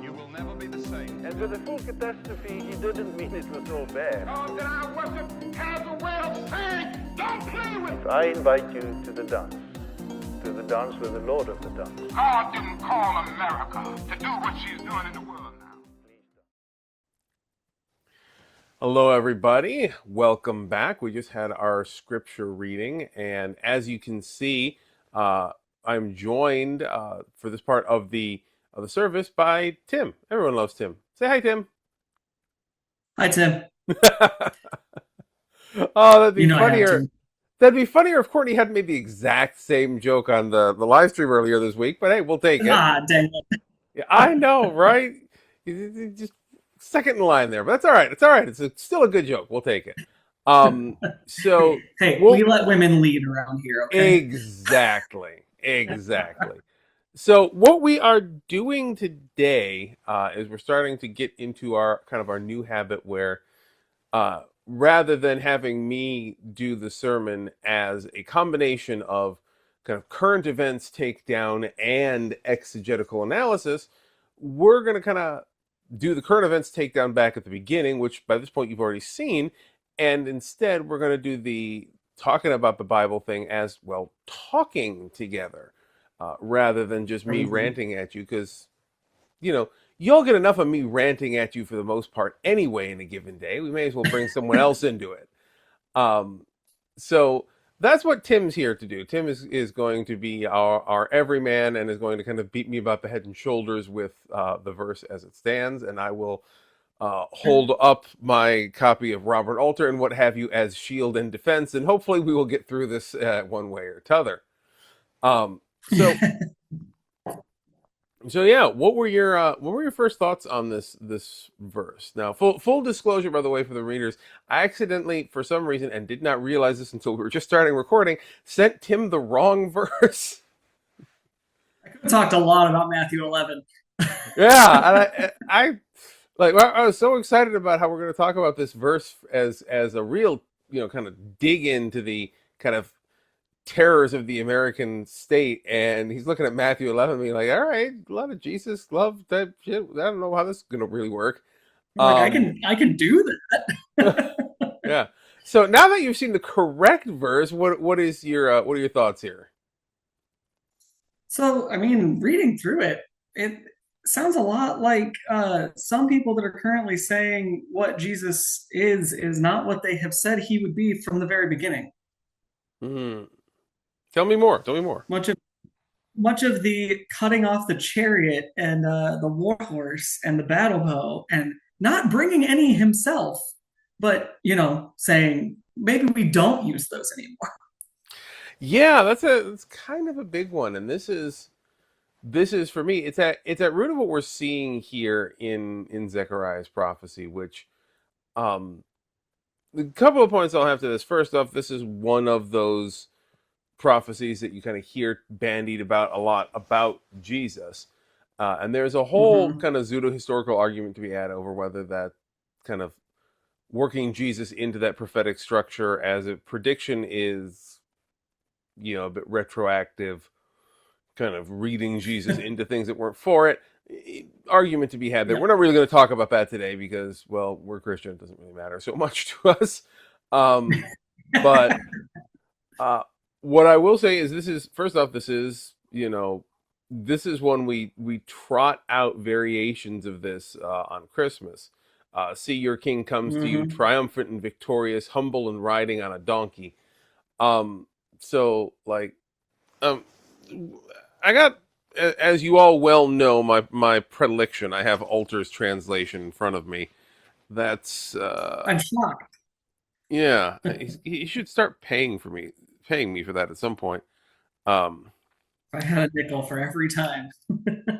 You will never be the same. And with the full catastrophe, he didn't mean it was all bad. God that I worship has a way of saying, don't play with me. I invite you to the dance with the Lord of the dance. God didn't call America to do what she's doing in the world now. Hello, everybody. Welcome back. We just had our scripture reading, and as you can see, I'm joined for this part of the service by Tim. Everyone loves Tim. Say hi, Tim. Hi, Tim. Oh, that'd be You know I have funnier. to. That'd be funnier if Courtney hadn't made the exact same joke on the live stream earlier this week. But hey, we'll take it. Ah, dang it. Yeah, I know, right? You just second in line there, but that's all right. It's all right. Still a good joke. We'll take it. So Hey, we'll- we let women lead around here, okay? Exactly. So what we are doing today is we're starting to get into our new habit where rather than having me do the sermon as a combination of kind of current events takedown and exegetical analysis, we're going to kind of do the current events takedown back at the beginning, which by this point you've already seen, and instead we're going to do the talking about the Bible thing as, well, talking together, rather than just me ranting at you, because, you know, you'll get enough of me ranting at you for the most part anyway in a given day. We may as well bring someone else into it. So that's what Tim's here to do. Tim is going to be our everyman and is going to kind of beat me about the head and shoulders with the verse as it stands, and I will hold up my copy of Robert Alter and what have you as shield and defense, and hopefully we will get through this one way or t'other. So yeah, what were your first thoughts on this verse? Now, full disclosure, by the way, for the readers, I accidentally, for some reason, and did not realize this until we were just starting recording, sent Tim the wrong verse. I could have talked a lot about Matthew 11. Yeah, and I was so excited about how we're going to talk about this verse as a real, kind of dig into the kind of terrors of the American state, and he's looking at Matthew 11 being like, all right, a lot of Jesus love type shit. I don't know how this is going to really work. Like, I can do that. Yeah. So now that you've seen the correct verse, what are your thoughts here? So, I mean, reading through it, it sounds a lot like some people that are currently saying what Jesus is not what they have said he would be from the very beginning. Mm-hmm. Tell me more. Much of the cutting off the chariot and the war horse and the battle bow and not bringing any himself, but saying maybe we don't use those anymore. Yeah, it's kind of a big one, and this is for me. It's at root of what we're seeing here in Zechariah's prophecy, which a couple of points I'll have to this. First off, this is one of those prophecies that you kind of hear bandied about a lot about Jesus, and there's a whole kind of pseudo-historical argument to be had over whether that kind of working Jesus into that prophetic structure as a prediction is, a bit retroactive, kind of reading Jesus into things that weren't for it. Argument to be had there. Yeah. We're not really going to talk about that today because, well, we're Christian. It doesn't really matter so much to us. But what I will say is this is when we trot out variations of this on Christmas. See, your king comes to you triumphant and victorious, humble and riding on a donkey. I got, as you all well know, my predilection. I have Alter's translation in front of me. That's I'm shocked. Yeah, he should start paying me for that at some point. I had a nickel for every time.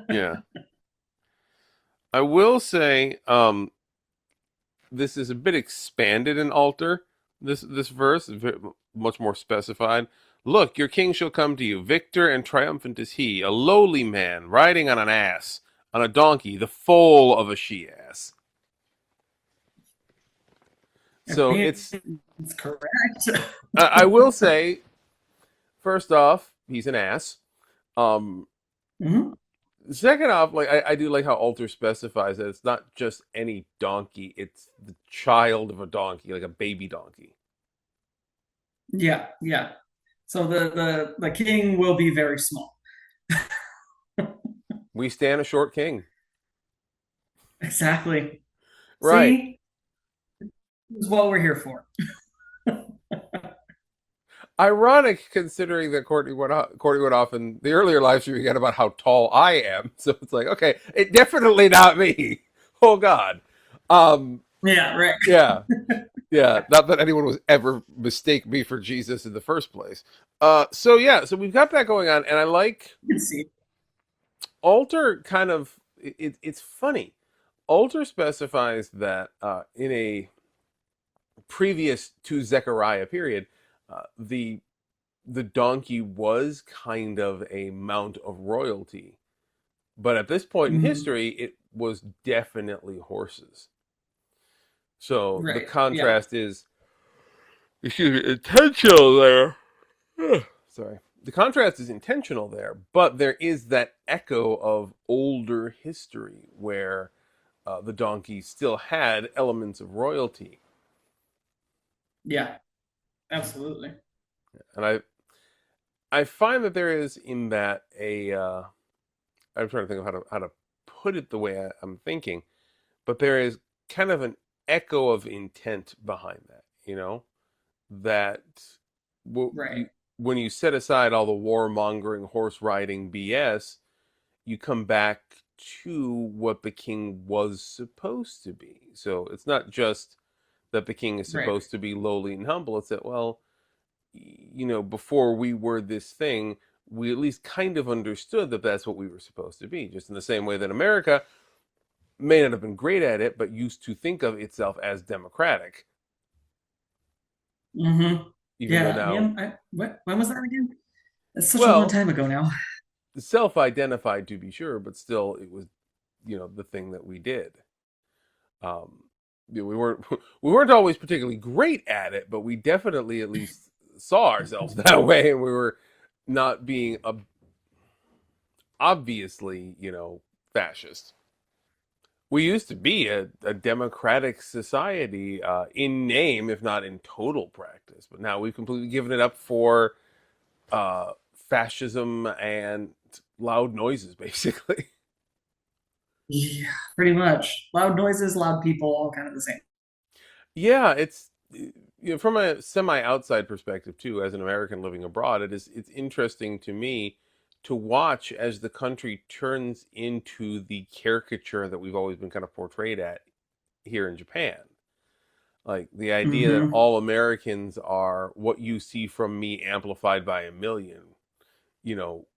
Yeah. I will say this is a bit expanded in Alter. This verse is much more specified. Look, your king shall come to you, victor and triumphant is he, a lowly man, riding on an ass, on a donkey, the foal of a she-ass. So it's correct. I will say, first off, he's an ass. Second off, like I do like how Alter specifies that it's not just any donkey; it's the child of a donkey, like a baby donkey. Yeah, yeah. So the king will be very small. We stand a short king, Exactly. right? See, this is what we're here for. Ironic considering that Courtney went off in the earlier live stream again about how tall I am. So it's like, okay, it definitely not me. Oh God. Um, Yeah, right. yeah, yeah. Not that anyone was ever mistake me for Jesus in the first place. So yeah, so we've got that going on, and I like You can see. Alter kind of. It's funny. Alter specifies that in a previous to Zechariah period, the donkey was kind of a mount of royalty. But at this point in Mhm. history, it was definitely horses. So the Right. Yeah. contrast is, excuse me, intentional there. Sorry. The contrast is intentional there, but there is that echo of older history where the donkey still had elements of royalty. Yeah. Absolutely. And I find that there is in that I'm trying to think of how to put it the way I'm thinking, but there is kind of an echo of intent behind that. That Right. when you set aside all the warmongering, horse riding BS, you come back to what the king was supposed to be. So it's not just that the king is Right. supposed to be lowly and humble. It's that, well, before we were this thing, we at least kind of understood that that's what we were supposed to be. Just in the same way that America may not have been great at it, but used to think of itself as democratic, Mm-hmm. even though Yeah. now, Yeah. When was that again? That's such a long well, time ago now. self-identified to be sure, but still, it was the thing that we did. Um, we weren't we weren't always particularly great at it, but we definitely at least saw ourselves that way, and we were not being obviously, fascist. We used to be a democratic society in name, if not in total practice. But now we've completely given it up for fascism and loud noises, basically. Yeah, pretty much. Loud noises, loud people, all kind of the same. Yeah, it's from a semi-outside perspective too. As an American living abroad, it's interesting to me to watch as the country turns into the caricature that we've always been kind of portrayed at here in Japan. Like the idea that Mm-hmm. all Americans are what you see from me amplified by a million, you know,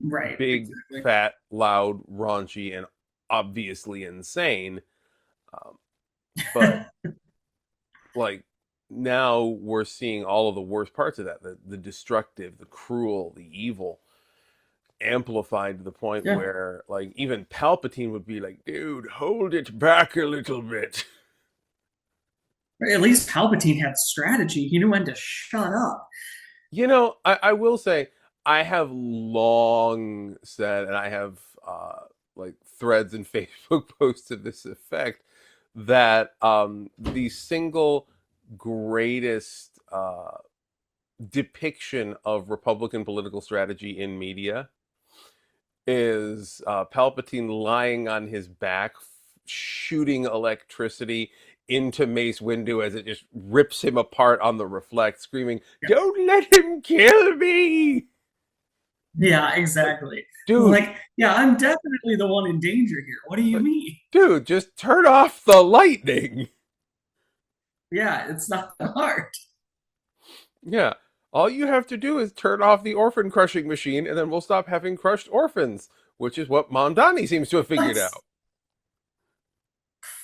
Right. big, Exactly. fat, loud, raunchy, and obviously insane. Um, but like now we're seeing all of the worst parts of that, the destructive, the cruel, the evil, amplified to the point Yeah. where like even Palpatine would be like, dude, hold it back a little bit. At least Palpatine had strategy. He knew when to shut up. I will say I have long said, and I have like threads and Facebook posts to this effect, that the single greatest depiction of Republican political strategy in media is Palpatine lying on his back, shooting electricity into Mace Windu as it just rips him apart on the reflect, screaming, Yeah, "Don't let him kill me!" yeah, Like, exactly. dude, Like, yeah, I'm definitely the one in danger here. What do you like, mean? dude, just turn off the lightning. Yeah, it's not that hard. Yeah, all you have to do is turn off the orphan crushing machine, and then we'll stop having crushed orphans, which is what Mondani seems to have figured That's out.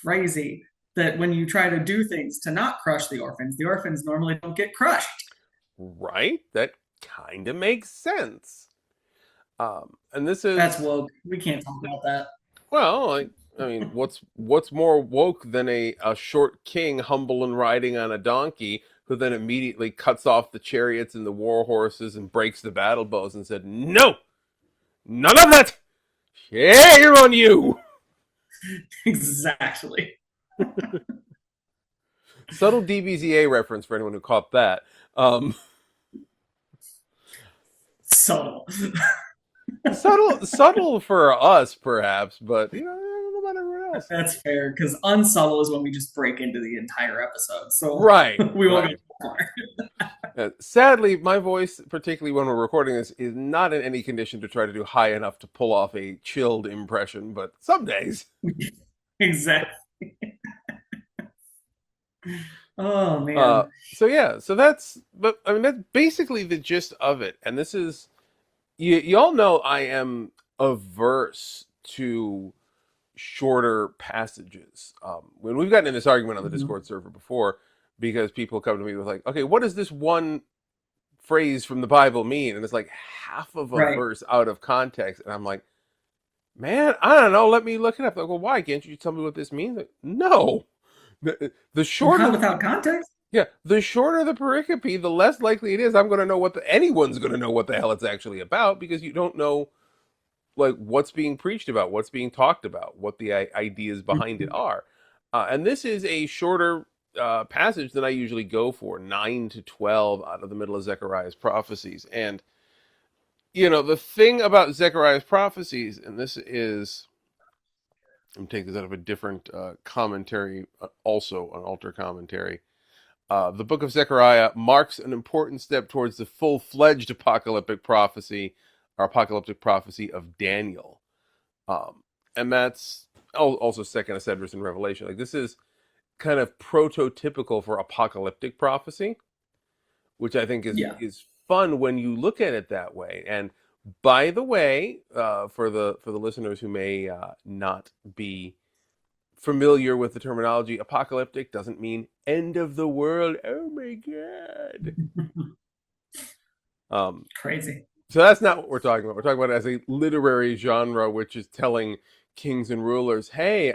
crazy that when you try to do things to not crush the orphans normally don't get crushed. Right? That kind of makes sense. And this That's is, woke. We can't talk about that. well, like, I mean, what's more woke than a short king humble and riding on a donkey who then immediately cuts off the chariots and the war horses and breaks the battle bows and said, "No, none of that. Shame on you! Exactly. Subtle DBZA reference for anyone who caught that. Subtle. Subtle for us, perhaps, but I don't know about everyone else. That's fair, because unsubtle is when we just break into the entire episode. So Right, we won't right. go far. Sadly, my voice, particularly when we're recording this, is not in any condition to try to do high enough to pull off a chilled impression, but some days. Exactly. Oh Uh, man. so yeah, so that's basically the gist of it. And this is, you all know I am averse to shorter passages. When we've gotten in this argument on the Mhm. Discord server before, because people come to me with like, okay, what does this one phrase from the Bible mean? And it's like half of a Right. verse out of context, and I'm like, man, I don't know. Let me look it up. Like, well, why can't you tell me what this means? Like, no, the Not shorter, without context. yeah, the shorter the pericope, the less likely it is I'm going to know anyone's going to know what the hell it's actually about, because you don't know like what's being preached about, what's being talked about, what the ideas behind it Mhm. are. And this is a shorter passage than I usually go for, 9 to 12 out of the middle of Zechariah's prophecies. And the thing about Zechariah's prophecies, and this is, I'm taking this out of a different commentary, also an altar commentary. The book of Zechariah marks an important step towards the full-fledged apocalyptic prophecy, or apocalyptic prophecy of Daniel. And that's also second Esdras in Revelation. Like, this is kind of prototypical for apocalyptic prophecy, which I think is Yeah. is fun when you look at it that way. And by the way, for the listeners who may not be familiar with the terminology, apocalyptic doesn't mean end of the world. Oh my god. Um, Crazy. so that's not what we're talking about. We're talking about it as a literary genre, which is telling kings and rulers, hey,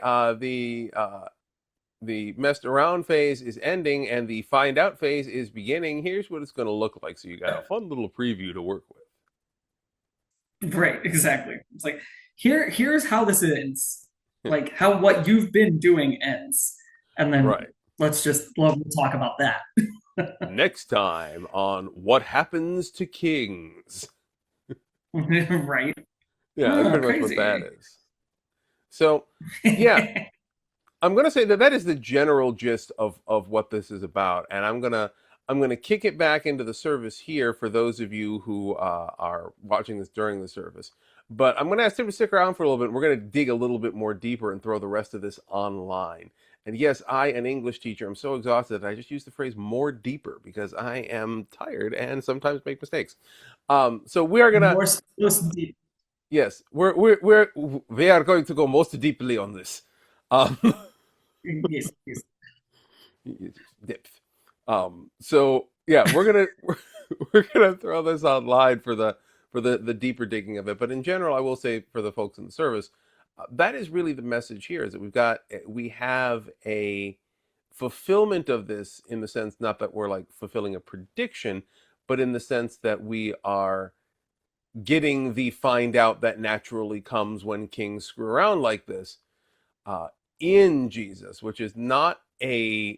the messed around phase is ending and the find out phase is beginning. Here's what it's going to look like. So you got a fun little preview to work with. Right. Exactly. It's like here's how this ends. Like how what you've been doing ends, and then Right. we'll talk about that. Next time on What Happens to Kings. Right. Yeah, that's Oh, pretty much what that crazy. is. So, yeah, I'm gonna say that is the general gist of what this is about, and I'm gonna kick it back into the service here for those of you who are watching this during the service. But I'm gonna ask Tim to stick around for a little bit. We're gonna dig a little bit more deeper and throw the rest of this online. And yes, I, an English teacher, I'm so exhausted that I just use the phrase "more deeper" because I am tired and sometimes make mistakes. So we are gonna, More supposed to be. yes, we are going to go most deeply on this. Um, Yes, yes. depth. So yeah, we're gonna throw this online for the deeper digging of it. But in general, I will say for the folks in the service, that is really the message here: is that we have a fulfillment of this, in the sense not that we're like fulfilling a prediction, but in the sense that we are getting the find out that naturally comes when kings screw around like this, uh, in Jesus, which is not and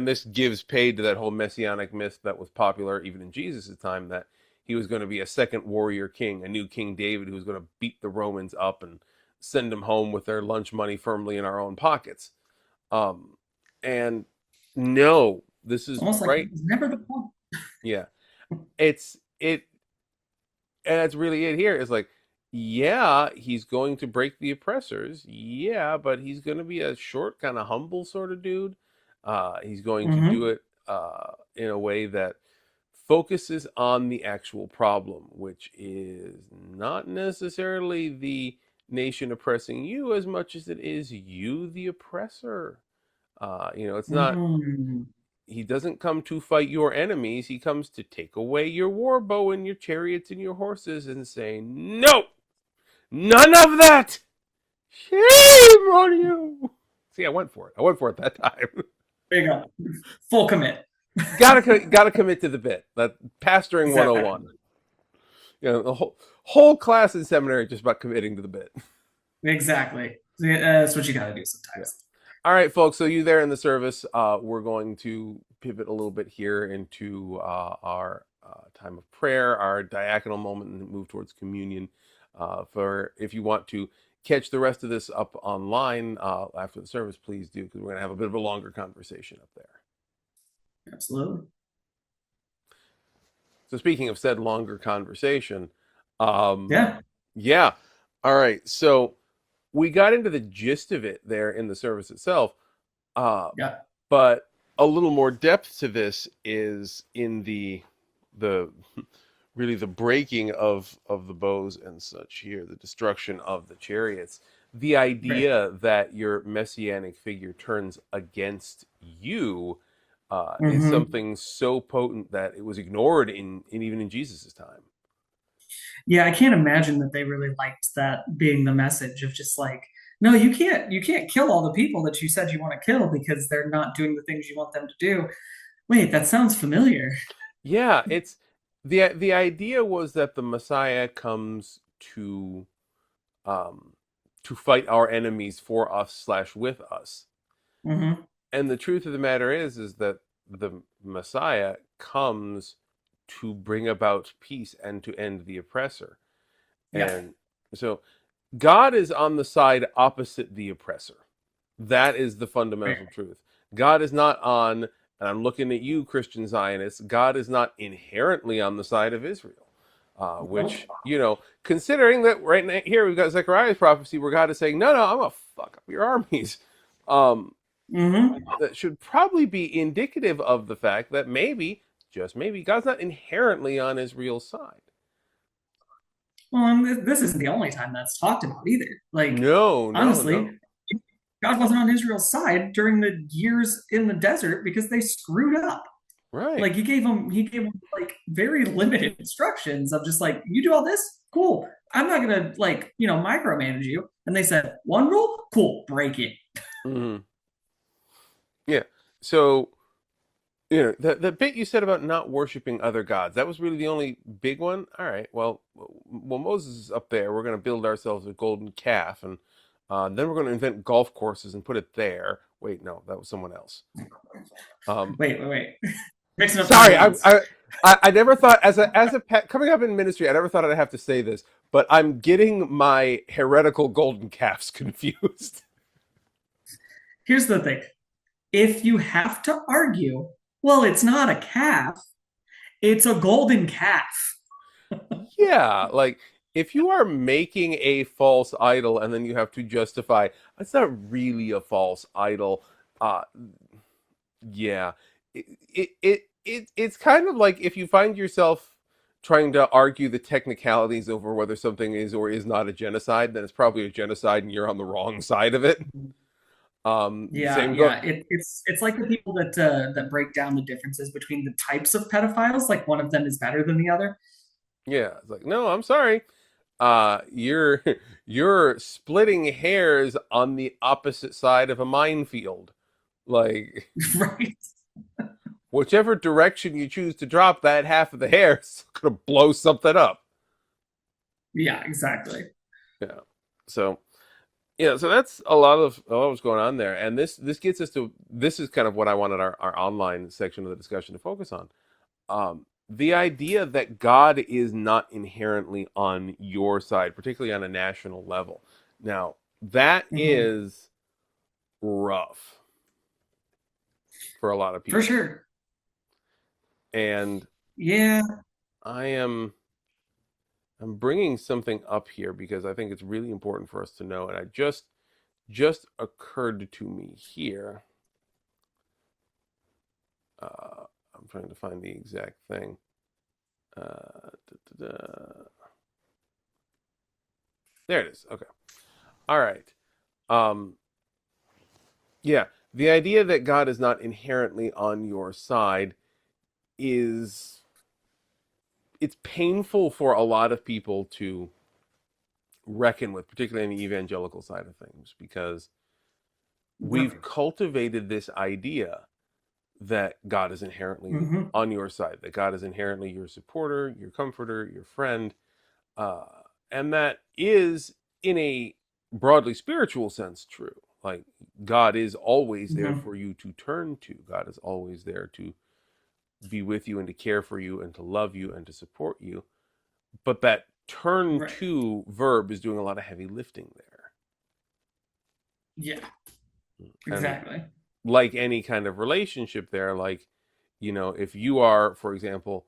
this gives paid to that whole messianic myth that was popular even in Jesus' time, that he was going to be a second warrior king, a new King David who was going to beat the Romans up and send them home with their lunch money firmly in our own pockets. Um, and no, this It's is almost like right. it was never the point. Yeah, it's it and that's really it here. It's like, yeah, he's going to break the oppressors. Yeah, but he's going to be a short, kind of humble sort of dude. He's going to do Hmm. it in a way that focuses on the actual problem, which is not necessarily the nation oppressing you as much as it is you, the oppressor. It's not, Mm. he doesn't come to fight your enemies. He comes to take away your war bow and your chariots and your horses and say, no, none of that. Shame on you. See, I went for it. I went for it that time. There you go. Full commit. Gotta commit to the bit. That pastoring Exactly. 101. You know, the whole class in seminary just about committing to the bit. Exactly. That's what you got to do Yeah. sometimes. All right, folks. So you there in the service, we're going to pivot a little bit here into our time of prayer, our diaconal moment, and move towards communion. For if you want to catch the rest of this up online after the service, please do, because we're going to have a bit of a longer conversation up there. Absolutely. So speaking of said longer conversation, um, Yeah. yeah. All right. So we got into the gist of it there in the service itself. Uh, Yeah. but a little more depth to this is in the really the breaking of the bows and such here, the destruction of the chariots. The Right. idea that your messianic figure turns against you is Hmm. something so potent that it was ignored in even in Jesus' time. Yeah, I can't imagine that they really liked that being the message of just like, no, you can't kill all the people that you said you want to kill because they're not doing the things you want them to do. Wait, that sounds familiar. Yeah, it's the idea was that the Messiah comes um, to fight our enemies for us slash with us. Hmm. And the truth of the matter is that the Messiah comes to bring about peace and to end the oppressor. Yeah. And so God is on the side opposite the oppressor. That is the Right. fundamental truth. God is not on, and I'm looking at you, Christian Zionists, God is not inherently on the side of Israel. Nope. Which, considering that right here we've got Zechariah's prophecy where God is saying, no, no, I'm going to fuck up your armies. Um, Hmm. that should probably be indicative of the fact that maybe, just maybe, God's not inherently on Israel's side. Well, and this isn't the only time that's talked about either. Like, No, no, honestly, no. God wasn't on Israel's side during the years in the desert because they screwed up. Right. Like he gave them like very limited instructions of just like, you do all this, cool. I'm not gonna like, micromanage you. And they said, one rule, cool, break it. Hmm. Yeah. So, the bit you said about not worshiping other gods, that was really the only big one. All right. Well, Moses is up there, we're going to build ourselves a golden calf, and then we're going to invent golf courses and put it there. Wait, no, that was someone else. Um, Wait. Mixing up Sorry, timelines. I never thought as a pet coming up in ministry, I never thought I'd have to say this, but I'm getting my heretical golden calves confused. Here's the thing. If you have to argue, well, it's not a calf, it's a golden calf. Yeah, like if you are making a false idol and then you have to justify it's not really a false idol, uh, yeah, it's kind of like if you find yourself trying to argue the technicalities over whether something is or is not a genocide, then it's probably a genocide and you're on the wrong side of it. Yeah, Same go. yeah. It's like the people that break down the differences between the types of pedophiles, like one of them is better than the other. Yeah, it's like no, I'm sorry. You're you're splitting hairs on the opposite side of a minefield. Like Right. whichever direction you choose to drop that half of the hair is gonna blow something up. Yeah, exactly. Yeah. So yeah, so that's a lot of what's going on there, and this gets us to this is kind of what I wanted our online section of the discussion to focus on. The idea that God is not inherently on your side, particularly on a national level. Now that Hmm. is rough for a lot of For people, sure. and Yeah. I am I'm bringing something up here because I think it's really important for us to know, and I just occurred to me here. I'm trying to find the exact thing. Da, da, da. There it is. Okay. All right. Um, yeah, the idea that God is not inherently on your side is it's painful for a lot of people to reckon with, particularly on the evangelical side of things, because we've Right. cultivated this idea that God is inherently Hmm. on your side, that God is inherently your supporter, your comforter, your friend. uh, and that is in a broadly spiritual sense true. Like God is always there Hmm. for you to turn to. God is always there to be with you and to care for you and to love you and to support you. But that turn Right. to verb is doing a lot of heavy lifting there. Yeah, And exactly. like any kind of relationship there, like, if you are, for example,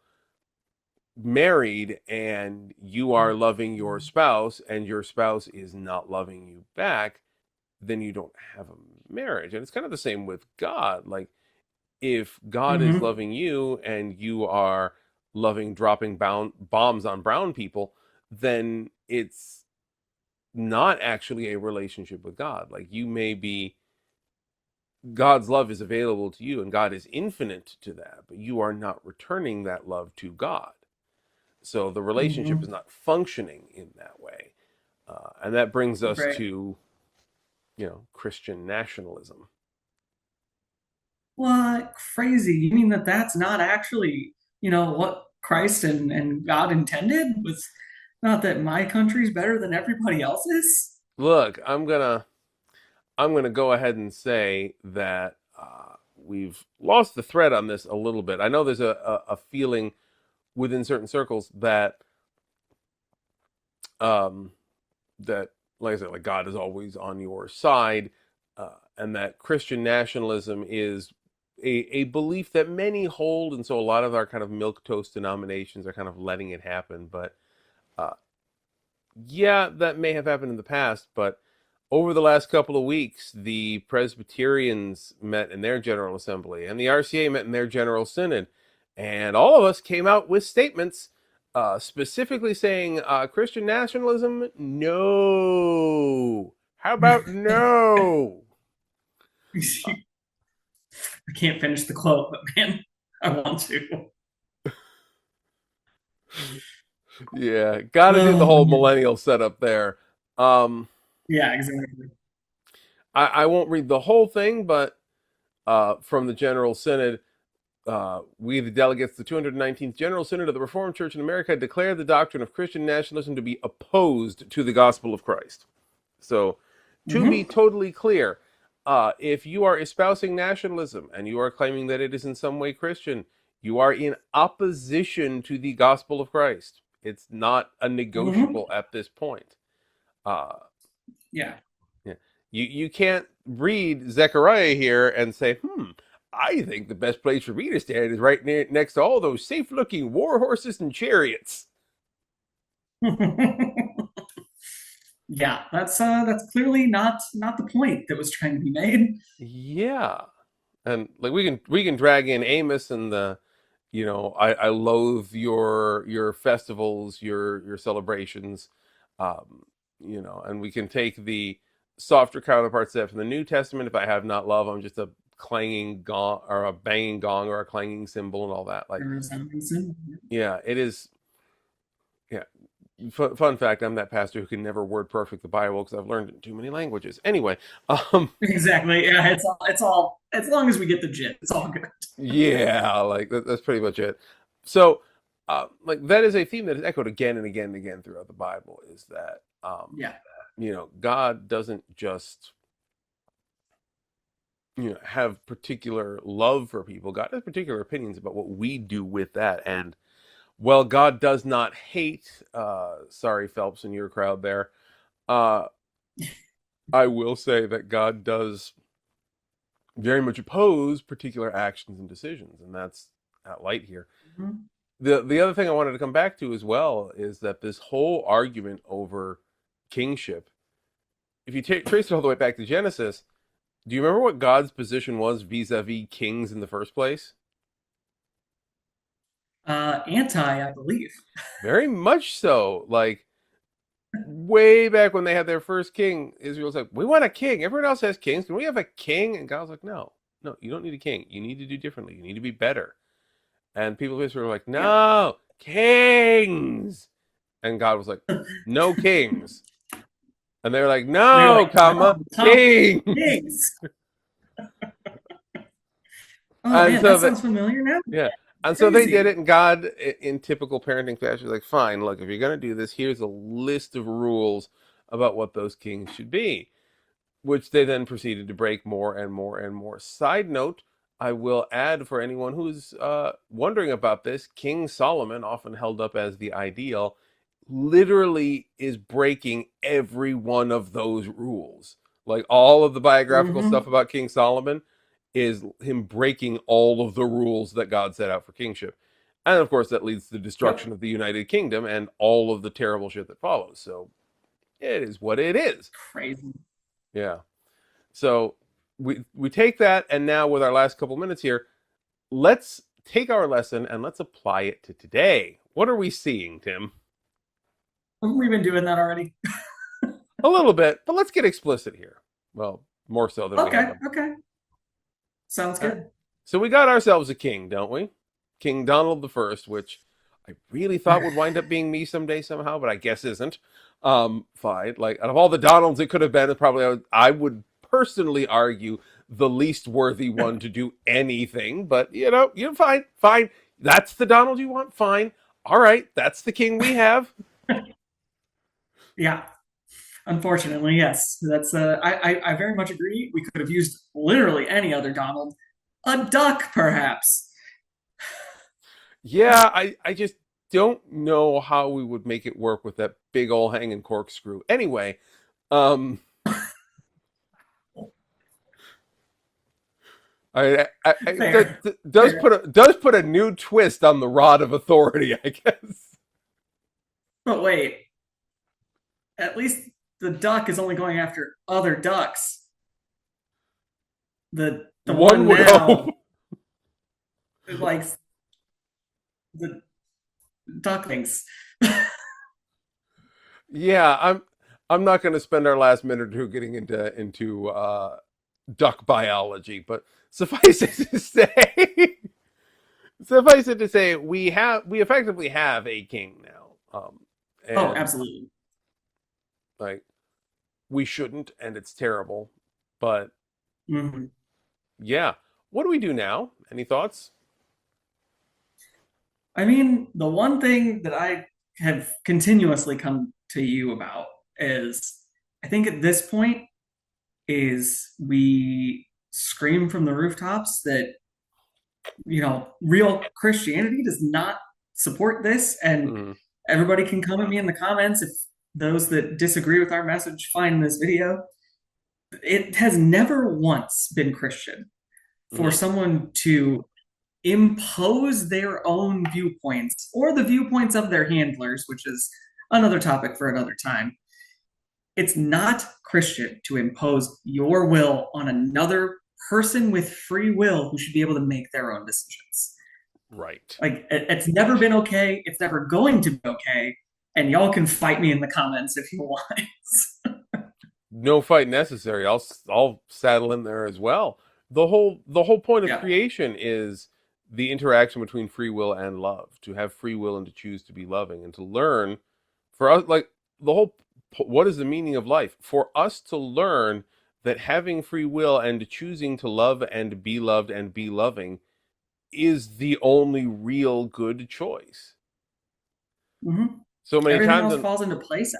married and you are loving your spouse and your spouse is not loving you back, then you don't have a marriage. And it's kind of the same with God. Like, if God is Hmm. loving you and you are loving dropping bombs on brown people, then it's not actually a relationship with God. Like, you may be, God's love is available to you and God is infinite to that, but you are not returning that love to God. So the relationship is Hmm. not functioning in that way. And that brings us Right. to, Christian nationalism. What crazy? You mean that that's not actually, what Christ and God intended? Was not that my country's better than everybody else's? Look, I'm gonna go ahead and say that we've lost the thread on this a little bit. I know there's a feeling within certain circles um, that, like I said, like God is always on your side, and that Christian nationalism is a belief that many hold, and so a lot of our kind of milk toast denominations are kind of letting it happen. But uh, yeah, that may have happened in the past, but over the last couple of weeks, the Presbyterians met in their General Assembly and the RCA met in their General Synod. And all of us came out with statements specifically saying Christian nationalism, no. How about no? I can't finish the quote, but man, I want to. Yeah, got to do the Oh whole man. millennial setup there. Um, Yeah, exactly. I won't read the whole thing, but from the General Synod, we, the delegates, the 219th General Synod of the Reformed Church in America, declare the doctrine of Christian nationalism to be opposed to the gospel of Christ. So, to be Hmm. totally clear, if you are espousing nationalism and you are claiming that it is in some way Christian, you are in opposition to the gospel of Christ. It's not a Hmm. negotiable at this point. Uh, Yeah. yeah. You can't read Zechariah here and say, I think the best place for me to stand is right next to all those safe-looking war horses and chariots. Yeah, that's clearly not the point that was trying to be made. Yeah, and like we can drag in Amos and the, I loathe your festivals, your celebrations, um, and we can take the softer counterparts that from the New Testament. If I have not love, I'm just a clanging gong or a banging gong or a clanging cymbal and all that. Like, yeah, it is. Yeah, fun fact: I'm that pastor who can never word perfect the Bible because I've learned it in too many languages. Anyway, Exactly. Yeah, it's all as long as we get the gist, it's all good. yeah, like that's pretty much it. So, like that is a theme that is echoed again and again and again throughout the Bible. Is that Yeah. God doesn't just have particular love for people. God has particular opinions about what we do with that. And while God does not hate, sorry Phelps and your crowd there, uh, I will say that God does very much oppose particular actions and decisions, and that's at light here. Mhm. The other thing I wanted to come back to as well is that this whole argument over kingship, if you trace it all the way back to Genesis, do you remember what God's position was vis-a-vis kings in the first place? Anti, I believe. Very much so. Like way back when they had their first king, Israel's like, "We want a king. Everyone else has kings. Can we have a king?" And God's like, "No, no, you don't need a king. You need to do differently. You need to be better." And people of Israel were like, Yeah. "No, kings." And God was like, "No kings." And they're like, They're "No, like, no, comma, Tom kings." Hanks. Oh And man, so that that, sounds familiar now. yeah. And so they did Crazy. it, and God, in typical parenting fashion, was like, fine, look, if you're going to do this, here's a list of rules about what those kings should be, which they then proceeded to break more and more and more. Side note, I will add for anyone who's wondering about this, King Solomon, often held up as the ideal, literally is breaking every one of those rules. Like all of the biographical stuff Hmm. about King Solomon is him breaking all of the rules that God set out for kingship. And of course, that leads to the destruction Yep. of the United Kingdom and all of the terrible shit that follows. So it is what it is. Crazy. Yeah. So we take that, and now with our last couple minutes here, let's take our lesson and let's apply it to today. What are we seeing, Tim? Haven't we been doing that already? A little bit, but let's get explicit here. Well, more so than we have Okay. been. Okay. Sounds Uh, good. So we got ourselves a king, don't we? King Donald the First, which I really thought would wind up being me someday somehow, but I guess isn't. Fine. Like out of all the Donalds it could have been, probably I would personally argue the least worthy one to do anything. But you're fine, fine. That's the Donald you want, fine. All right, that's the king we have. Yeah. Unfortunately, yes. That's I very much agree. We could have used literally any other Donald. A duck, perhaps. Yeah, I just don't know how we would make it work with that big old hanging corkscrew. Anyway, um, Fair. that does Fair. put a new twist on the rod of authority, I guess. But wait, at least the duck is only going after other ducks. The One one would now hope. likes the ducklings. Yeah, I'm not going to spend our last minute or two getting into duck biology, but suffice it to say, we effectively have a king now, Oh, and absolutely. like we shouldn't, and it's terrible, but Hmm. yeah, what do we do now? Any thoughts? I mean, the one thing that I have continuously come to you about is I think at this point is we scream from the rooftops that real Christianity does not support this, and Mm, everybody can come at me in the comments if those that disagree with our message find this video. It has never once been Christian for no, someone to impose their own viewpoints or the viewpoints of their handlers, which is another topic for another time. It's not Christian to impose your will on another person with free will who should be able to make their own decisions. right. Like, it's never been okay. It's never going to be okay. And y'all can fight me in the comments if you want. No fight necessary. I'll saddle in there as well. The whole point of Yeah. creation is the interaction between free will and love. To have free will and to choose to be loving and to learn for us like the whole what is the meaning of life? For us to learn that having free will and choosing to love and be loved and be loving is the only real good choice. Hmm. So many Everything times else in falls into place.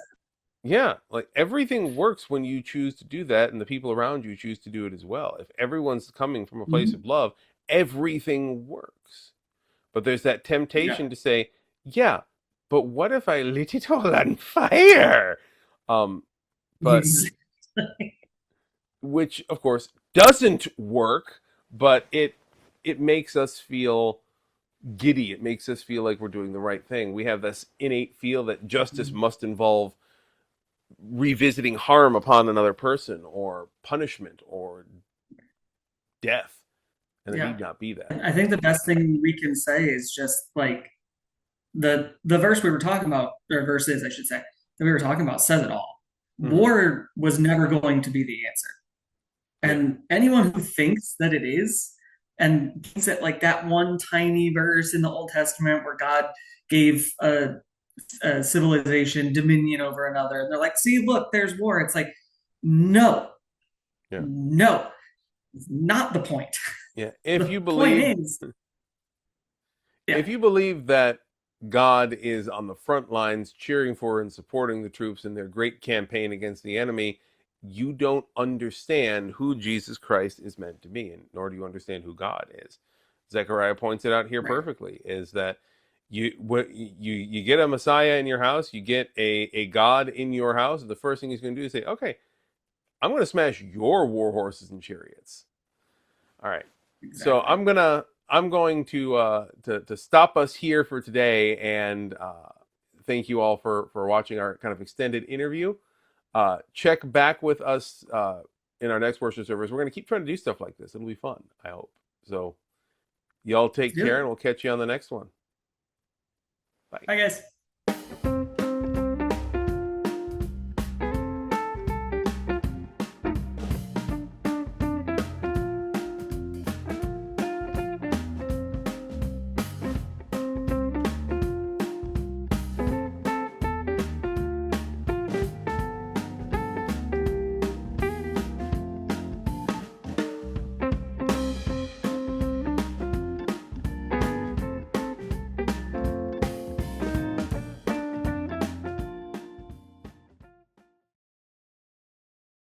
Yeah, like everything works when you choose to do that and the people around you choose to do it as well. If everyone's coming from a place Hmm. of love, everything works. But there's that Yeah. temptation to say, yeah, but what if I lit it all on fire? Um, but which of course doesn't work, but it makes us feel giddy. It makes us feel like we're doing the right thing. We have this innate feel that justice must involve revisiting harm upon another person or punishment or death, and it Yeah. need not be that. I think the best thing we can say is just like the verse we were talking about, or verses, I should say, that we were talking about says it all. Hmm. War was never going to be the answer. Yeah. And anyone who thinks that it is, and thinks that like that one tiny verse in the Old Testament where God gave a civilization dominion over another, and they're like, see, look, there's war. It's like, no, Yeah. no, it's not the point. Yeah. If The you point believe is, Yeah. if you believe that God is on the front lines cheering for and supporting the troops in their great campaign against the enemy, you don't understand who Jesus Christ is meant to be, and nor do you understand who God is. Zechariah points it out here Right. perfectly: is that you get a Messiah in your house, you get a God in your house. The first thing he's going to do is say, "Okay, I'm going to smash your war horses and chariots." All right. So Exactly. I'm going to stop us here for today, and thank you all for watching our kind of extended interview. Check back with us in our next worship service. We're going to keep trying to do stuff like this. It'll be fun, I hope. So y'all take Do care, it. and we'll catch you on the next one. Bye. Bye, guys.